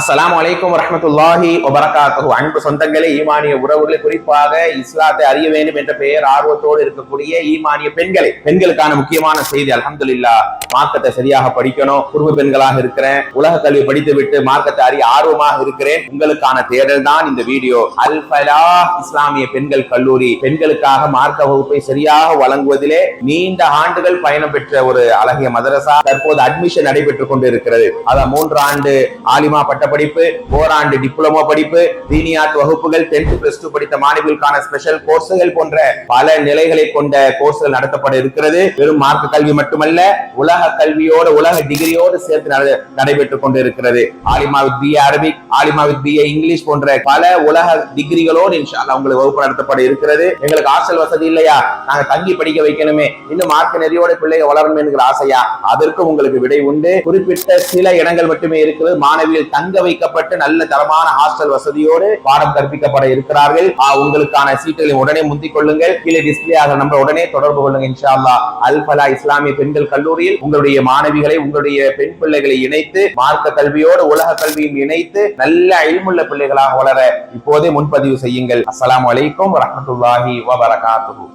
அஸ்ஸலாமு அலைக்கும் வரஹ்மத்துல்லாஹி வபரகாத்துஹு. அன்பு சொந்தங்களே, ஈமானிய உறவுகளை, குறிப்பாக இஸ்லாத்தை அறிய வேண்டும் என்ற பெயர் ஆர்வத்தோடு இருக்கக்கூடிய ஈமானிய பெண்களுக்கான முக்கியமான செய்தி. அல்ஹம்துலில்லாஹ், மார்க்கத்தை சரியாக படிக்கணும். குடும்ப பெண்களாக இருக்கிறேன், உலக கல்வி படித்து விட்டு மார்க்கத்தை அறிய ஆர்வமாக இருக்கிறேன். உங்களுக்கான தேடல் தான் இந்த வீடியோ. அல் ஃபலாஹ் இஸ்லாமிய பெண்கள் கல்லூரி பெண்களுக்காக மார்க்க வகுப்பை சரியாக வழங்குவதிலே நீண்ட ஆண்டுகள் பயணம் பெற்ற ஒரு அழகிய மதரசா தற்போது அட்மிஷன் நடைபெற்றுக் கொண்டு இருக்கிறது. அதான் 3 ஆண்டு ஆலிமா பட்டப்படிப்பு, ஓராண்டு டிப்ளமோ படிப்பு, தீனியாத் வகுப்புகள், 10th+2 படித்த மாணவிகளுக்கான ஸ்பெஷல் கோர்ஸ்கள் போன்ற பல நிலைகளை கொண்ட கோர்ஸ்கள் நடத்தப்பட இருக்கிறது. வெறும் மார்க்க கல்வி மட்டுமல்ல, உலக கல்வியோடு, உலக டிகிரியோடு சேர்த்து நடைபெற்றுக் கொண்டு இருக்கிறது. ஆலிமா வித் BA அரபிக், ஆலிமா வித் BA இங்கிலீஷ் போன்ற பல உலக டிகிரிகளோடு இன்ஷா அல்லாஹ் உங்களுக்கு வகுப்பு நடத்தப்பட இருக்கிறது. எங்களுக்கு ஹாஸ்டல் வசதி இல்லையா, நாங்க தங்கி படிக்க வைக்கணுமே, இன்னும் மார்க்க நெறியோட பிள்ளைங்க வளரணும் என்கிற ஆசையா, அதற்கும் உங்களுக்கு விடை உண்டு. குறிப்பிட்ட சில இடங்கள் மட்டுமே இருக்கிறது. மாணவிகள் தங்க வைக்கப்பட்டு நல்ல தரமான ஹாஸ்டல் வசதியோடு பாடம் கற்பிக்கப்பட இருக்கிறார்கள். உங்களுக்கான சீட்டுகளை உடனே முந்திக் கொள்ளுங்கள். கீழே டிஸ்பிளே ஆகிற நம்பர் உடனே தொடர்பு கொள்ளுங்க. இன்ஷா அல்லாஹ் அல் ஃபலாஹ் இஸ்லாமிய பெண்கள் கல்லூரியில் உங்களுடைய மாணவிகளை, உங்களுடைய பெண் பிள்ளைகளை இணைத்து மார்க்க கல்வியோடு உலக கல்வியும் இணைத்து நல்ல இல்முள்ள பிள்ளைகளாக வளர இப்போதே முன்பதிவு செய்யுங்கள். அஸ்ஸலாமு அலைக்கும் வரஹ்மத்துல்லாஹி வபரகாத்துஹு.